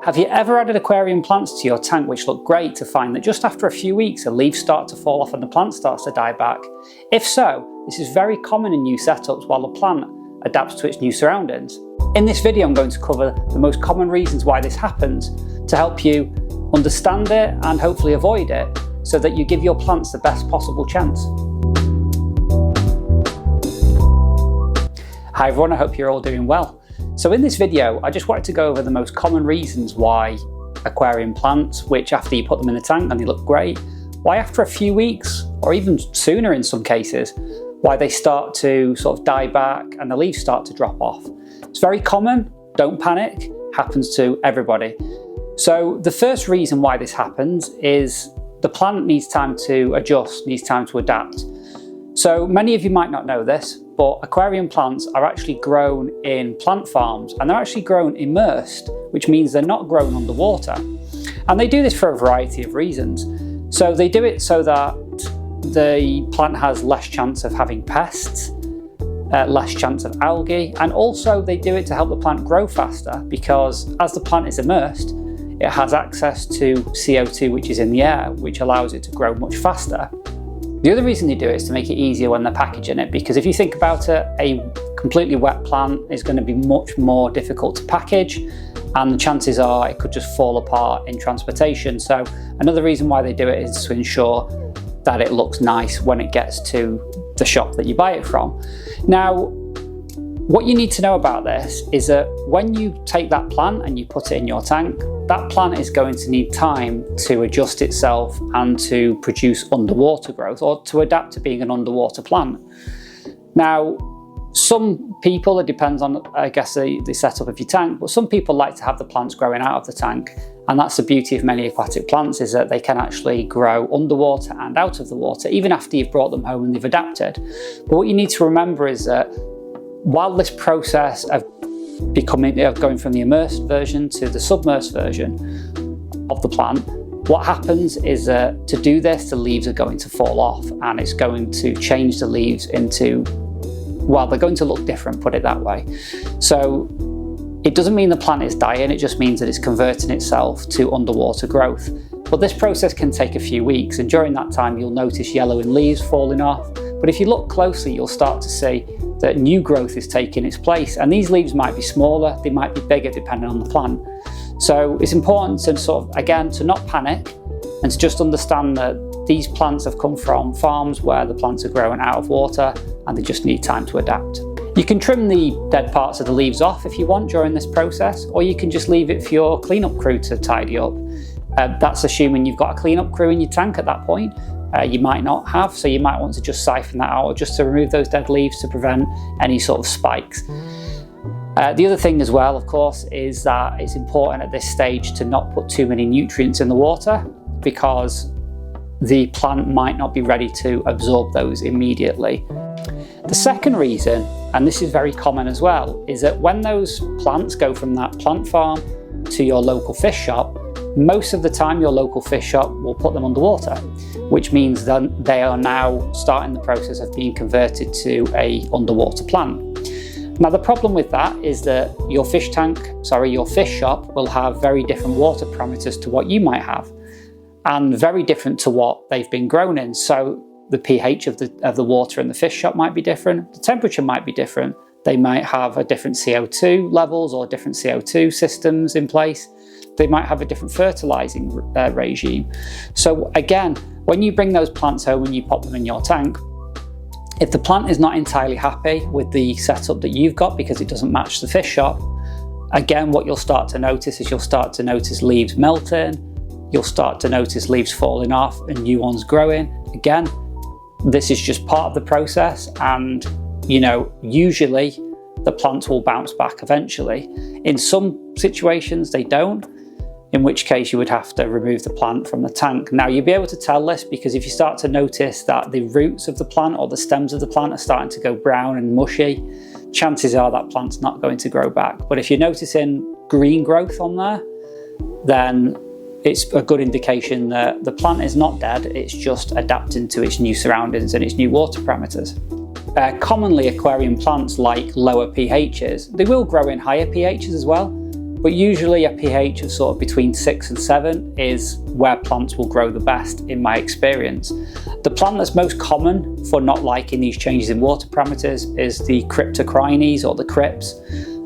Have you ever added aquarium plants to your tank which look great to find that just after a few weeks the leaves start to fall off and the plant starts to die back? If so, this is very common in new setups while the plant adapts to its new surroundings. In this video I'm going to cover the most common reasons why this happens to help you understand it and hopefully avoid it so that you give your plants the best possible chance. Hi everyone, I hope you're all doing well. So in this video, I just wanted to go over the most common reasons why aquarium plants, which after you put them in the tank and they look great, why after a few weeks, or even sooner in some cases, why they start to sort of die back and the leaves start to drop off. It's very common, don't panic, happens to everybody. So the first reason why this happens is the plant needs time to adjust, needs time to adapt. So many of you might not know this, but aquarium plants are actually grown in plant farms and they're actually grown immersed, which means they're not grown underwater. And they do this for a variety of reasons. So they do it so that the plant has less chance of having pests, less chance of algae, and also they do it to help the plant grow faster because as the plant is immersed, it has access to CO2 which is in the air, which allows it to grow much faster. The other reason they do it is to make it easier when they're packaging it, because if you think about it, a completely wet plant is going to be much more difficult to package and the chances are it could just fall apart in transportation. So another reason why they do it is to ensure that it looks nice when it gets to the shop that you buy it from. Now, what you need to know about this is that when you take that plant and you put it in your tank, that plant is going to need time to adjust itself and to produce underwater growth or to adapt to being an underwater plant. Now, some people, it depends on, I guess, the setup of your tank, but some people like to have the plants growing out of the tank. And that's the beauty of many aquatic plants, is that they can actually grow underwater and out of the water, even after you've brought them home and they've adapted. But what you need to remember is that while this process of going from the immersed version to the submersed version of the plant, what happens is that to do this, the leaves are going to fall off and it's going to change the leaves into, well, they're going to look different, put it that way. So it doesn't mean the plant is dying, it just means that it's converting itself to underwater growth. But this process can take a few weeks, and during that time you'll notice yellowing leaves falling off. But if you look closely, you'll start to see that new growth is taking its place, and these leaves might be smaller, they might be bigger depending on the plant. So it's important to sort of, again, to not panic and to just understand that these plants have come from farms where the plants are growing out of water and they just need time to adapt. You can trim the dead parts of the leaves off if you want during this process, or you can just leave it for your cleanup crew to tidy up. That's assuming you've got a cleanup crew in your tank at that point. You might not have, so you might want to just siphon that out or just to remove those dead leaves to prevent any sort of spikes. The other thing as well, of course, is that it's important at this stage to not put too many nutrients in the water because the plant might not be ready to absorb those immediately. The second reason, and this is very common as well, is that when those plants go from that plant farm to your local fish shop, most of the time your local fish shop will put them underwater, which means that they are now starting the process of being converted to an underwater plant. Now the problem with that is that your fish shop will have very different water parameters to what you might have, and very different to what they've been grown in. So the pH of the water in the fish shop might be different, the temperature might be different, they might have a different CO2 levels or different CO2 systems in place. They might have a different fertilizing regime. So again, when you bring those plants home and you pop them in your tank, if the plant is not entirely happy with the setup that you've got because it doesn't match the fish shop, again, what you'll start to notice is you'll start to notice leaves melting, you'll start to notice leaves falling off and new ones growing. Again, this is just part of the process, and usually the plants will bounce back eventually. In some situations they don't, in which case you would have to remove the plant from the tank. Now you'll be able to tell this because if you start to notice that the roots of the plant or the stems of the plant are starting to go brown and mushy, chances are that plant's not going to grow back. But if you're noticing green growth on there, then it's a good indication that the plant is not dead, it's just adapting to its new surroundings and its new water parameters. Commonly aquarium plants like lower pHs. They will grow in higher pHs as well, but usually a pH of sort of between 6 and 7 is where plants will grow the best in my experience. The plant that's most common for not liking these changes in water parameters is the Cryptocorynes, or the Cryps.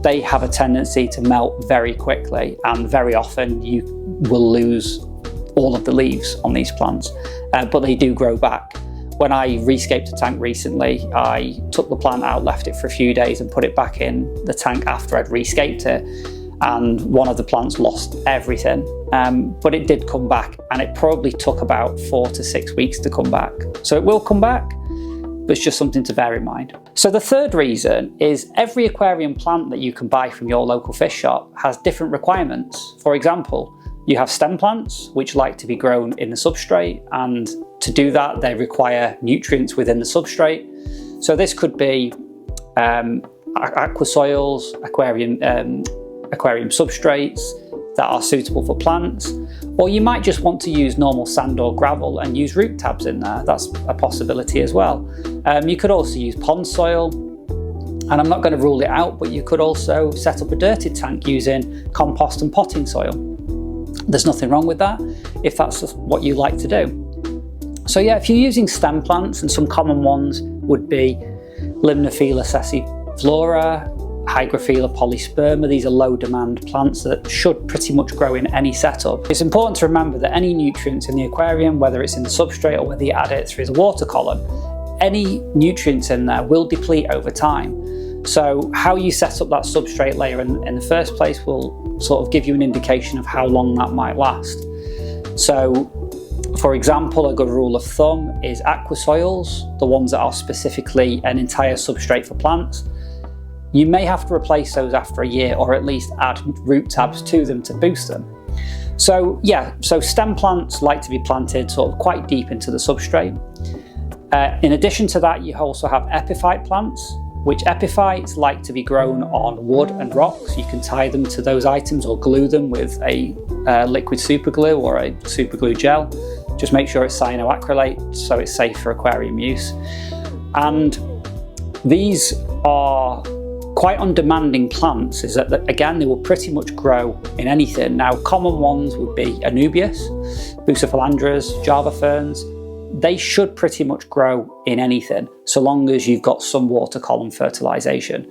They have a tendency to melt very quickly, and very often you will lose all of the leaves on these plants, but they do grow back. When I rescaped a tank recently, I took the plant out, left it for a few days and put it back in the tank after I'd rescaped it, and one of the plants lost everything, but it did come back, and it probably took about 4 to 6 weeks to come back. So it will come back, but it's just something to bear in mind. So the third reason is every aquarium plant that you can buy from your local fish shop has different requirements. For example, you have stem plants, which like to be grown in the substrate, and to do that they require nutrients within the substrate. So this could be aquasoils, aquarium substrates that are suitable for plants, or you might just want to use normal sand or gravel and use root tabs in there. That's a possibility as well. You could also use pond soil, and I'm not going to rule it out, but you could also set up a dirted tank using compost and potting soil. There's nothing wrong with that if that's what you like to do. So yeah, if you're using stem plants, and some common ones would be Limnophila sessiflora, Hygrophila polysperma. These are low demand plants that should pretty much grow in any setup. It's important to remember that any nutrients in the aquarium, whether it's in the substrate or whether you add it through the water column, any nutrients in there will deplete over time. So how you set up that substrate layer in the first place will sort of give you an indication of how long that might last. So for example, a good rule of thumb is aquasoils, the ones that are specifically an entire substrate for plants. You may have to replace those after a year, or at least add root tabs to them to boost them. So yeah, so stem plants like to be planted sort of quite deep into the substrate. In addition to that, you also have epiphyte plants, which epiphytes like to be grown on wood and rocks. You can tie them to those items or glue them with a liquid superglue or a superglue gel. Just make sure it's cyanoacrylate so it's safe for aquarium use. And these are quite undemanding plants, is that again they will pretty much grow in anything. Now common ones would be Anubias, Bucephalandras, Java ferns. They should pretty much grow in anything, so long as you've got some water column fertilization.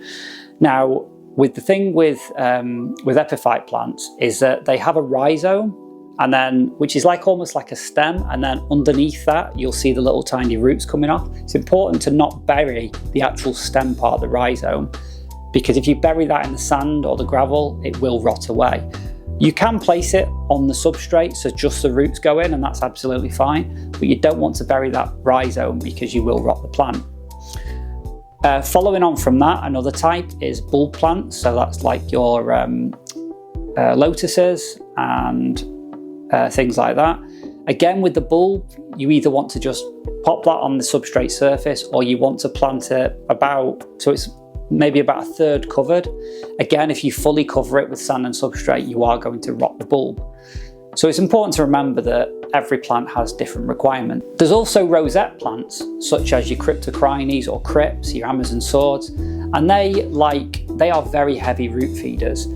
Now, with the thing with epiphyte plants is that they have a rhizome, and then which is almost like a stem, and then underneath that you'll see the little tiny roots coming off. It's important to not bury the actual stem part of the rhizome, because if you bury that in the sand or the gravel, it will rot away. You can place it on the substrate so just the roots go in, and that's absolutely fine, but you don't want to bury that rhizome because you will rot the plant. Following on from that, another type is bulb plants, so that's like your lotuses and things like that. Again, with the bulb, you either want to just pop that on the substrate surface, or you want to plant it so it's maybe about a third covered. Again, if you fully cover it with sand and substrate, you are going to rot the bulb. So it's important to remember that every plant has different requirements. There's also rosette plants, such as your Cryptocorynes or Cryps, your Amazon swords, and they are very heavy root feeders.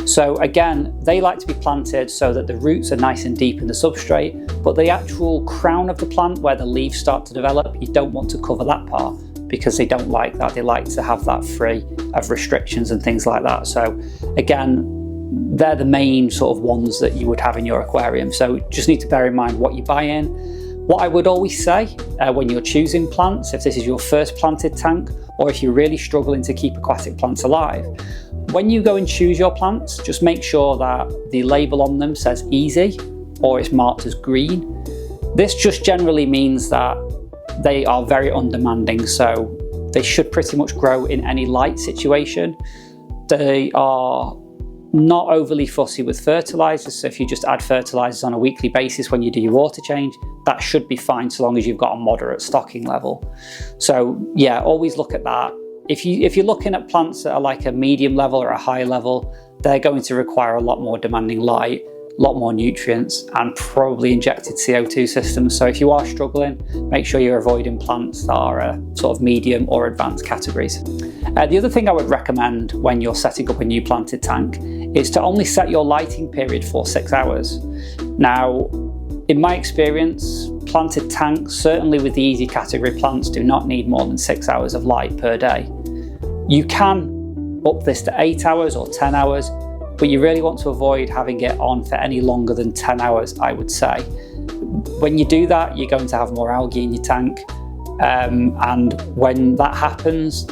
So again, they like to be planted so that the roots are nice and deep in the substrate, but the actual crown of the plant where the leaves start to develop, you don't want to cover that part, because they don't like that. They like to have that free of restrictions and things like that. So again, they're the main sort of ones that you would have in your aquarium. So just need to bear in mind what you buy in. What I would always say when you're choosing plants, if this is your first planted tank, or if you're really struggling to keep aquatic plants alive, when you go and choose your plants, just make sure that the label on them says easy, or it's marked as green. This just generally means that they are very undemanding, so they should pretty much grow in any light situation. They are not overly fussy with fertilizers, so if you just add fertilizers on a weekly basis when you do your water change, that should be fine so long as you've got a moderate stocking level. So yeah, always look at that. If you're looking at plants that are like a medium level or a high level, they're going to require a lot more demanding light. a lot more nutrients, and probably injected CO2 systems. So if you are struggling, make sure you're avoiding plants that are sort of medium or advanced categories. The other thing I would recommend when you're setting up a new planted tank is to only set your lighting period for 6 hours. Now, in my experience, planted tanks, certainly with the easy category plants, do not need more than 6 hours of light per day. You can up this to 8 hours or 10 hours, but you really want to avoid having it on for any longer than 10 hours, I would say. When you do that, you're going to have more algae in your tank, and when that happens,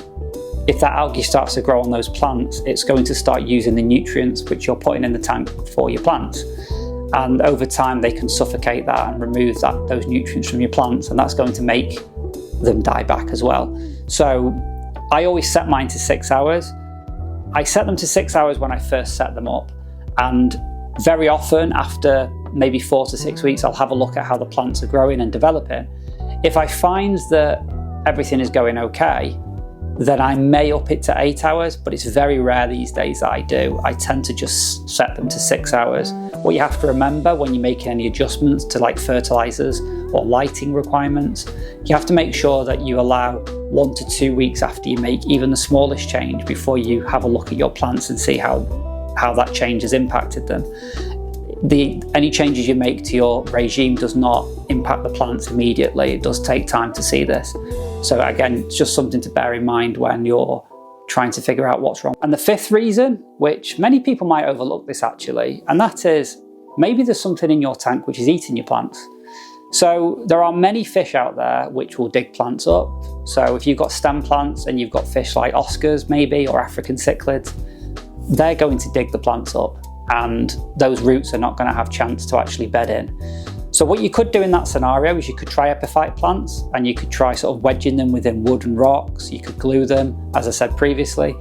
if that algae starts to grow on those plants, it's going to start using the nutrients which you're putting in the tank for your plants. And over time, they can suffocate that and remove those nutrients from your plants, and that's going to make them die back as well. So I always set mine to 6 hours. I set them to 6 hours when I first set them up, and very often after maybe 4 to 6 weeks, I'll have a look at how the plants are growing and developing. If I find that everything is going okay, then I may up it to 8 hours, but it's very rare these days that I do. I tend to just set them to 6 hours. What you have to remember when you're making any adjustments to like fertilizers or lighting requirements, you have to make sure that you allow 1 to 2 weeks after you make even the smallest change before you have a look at your plants and see how that change has impacted them. Any changes you make to your regime does not impact the plants immediately. It does take time to see this. So again, it's just something to bear in mind when you're trying to figure out what's wrong. And the fifth reason, which many people might overlook this actually, and that is maybe there's something in your tank which is eating your plants. So there are many fish out there which will dig plants up. So if you've got stem plants and you've got fish like Oscars maybe, or African cichlids, they're going to dig the plants up, and those roots are not going to have a chance to actually bed in. So what you could do in that scenario is you could try epiphyte plants, and you could try sort of wedging them within wood and rocks. You could glue them, as I said previously,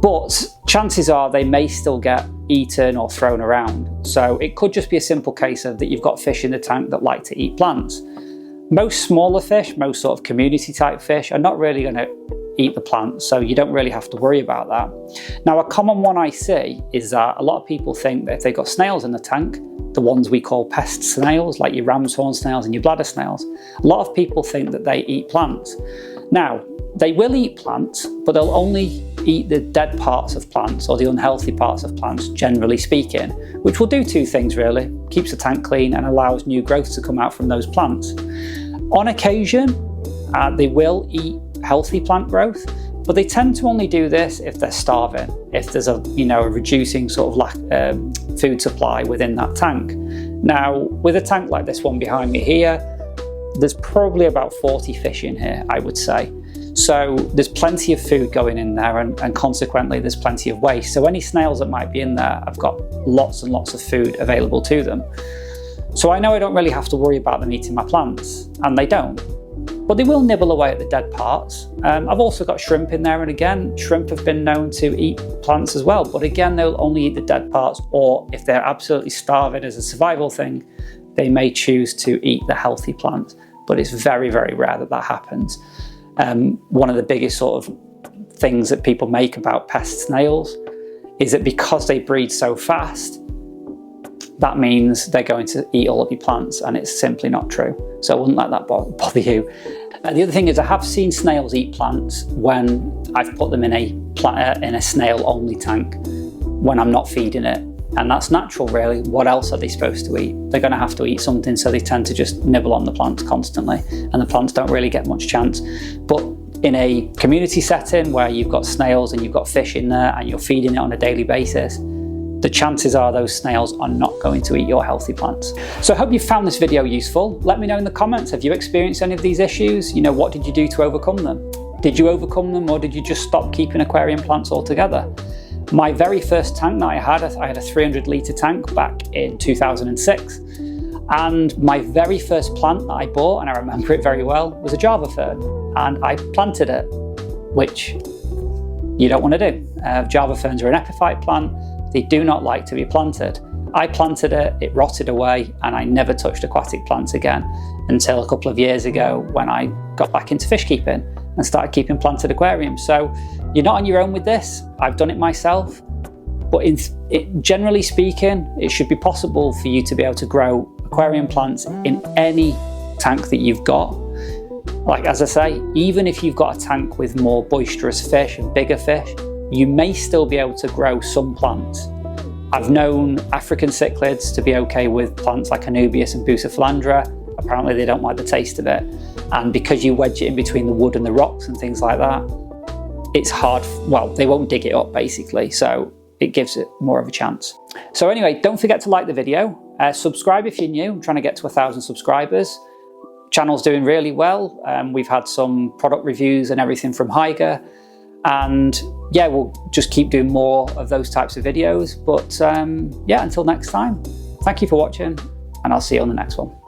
but chances are they may still get eaten or thrown around. So it could just be a simple case of that you've got fish in the tank that like to eat plants. Most smaller fish, most sort of community type fish, are not really going to eat the plants, so you don't really have to worry about that. Now, a common one I see is that a lot of people think that if they've got snails in the tank, the ones we call pest snails, like your ram's horn snails and your bladder snails, a lot of people think that they eat plants. Now, they will eat plants, but they'll only eat the dead parts of plants or the unhealthy parts of plants, generally speaking, which will do two things really. Keeps the tank clean and allows new growth to come out from those plants. On occasion, they will eat healthy plant growth, but they tend to only do this if they're starving, if there's a reducing sort of food supply within that tank. Now, with a tank like this one behind me here, there's probably about 40 fish in here, I would say. So there's plenty of food going in there, and consequently there's plenty of waste. So any snails that might be in there have got lots and lots of food available to them. So I know I don't really have to worry about them eating my plants, and they don't. But they will nibble away at the dead parts. I've also got shrimp in there, and again, shrimp have been known to eat plants as well, but again, they'll only eat the dead parts, or if they're absolutely starving as a survival thing, they may choose to eat the healthy plants, but it's very, very rare that that happens. One of the biggest sort of things that people make about pest snails is that because they breed so fast, that means they're going to eat all of your plants, and it's simply not true. So I wouldn't let that bother you. The other thing is I have seen snails eat plants when I've put them in a snail-only tank when I'm not feeding it. And that's natural really. What else are they supposed to eat? They're going to have to eat something, so they tend to just nibble on the plants constantly, and the plants don't really get much chance. But in a community setting where you've got snails and you've got fish in there and you're feeding it on a daily basis, the chances are those snails are not going to eat your healthy plants. So I hope you found this video useful. Let me know in the comments, have you experienced any of these issues? What did you do to overcome them? Did you overcome them, or did you just stop keeping aquarium plants altogether? My very first tank that I had a 300 litre tank back in 2006. And my very first plant that I bought, and I remember it very well, was a Java fern. And I planted it, which you don't want to do. Java ferns are an epiphyte plant. They do not like to be planted. I planted it, it rotted away, and I never touched aquatic plants again until a couple of years ago when I got back into fish keeping and started keeping planted aquariums. So you're not on your own with this. I've done it myself. But generally speaking, it should be possible for you to be able to grow aquarium plants in any tank that you've got. Like, as I say, even if you've got a tank with more boisterous fish and bigger fish, you may still be able to grow some plants. I've known African cichlids to be okay with plants like Anubias and Bucephalandra. Apparently they don't like the taste of it. And because you wedge it in between the wood and the rocks and things like that, it's hard, well, they won't dig it up basically, so it gives it more of a chance. So anyway, don't forget to like the video, subscribe if you're new. I'm trying to get to 1,000 subscribers. Channel's doing really well. We've had some product reviews and everything from Haiger, and yeah, we'll just keep doing more of those types of videos. But yeah, until next time, thank you for watching, and I'll see you on the next one.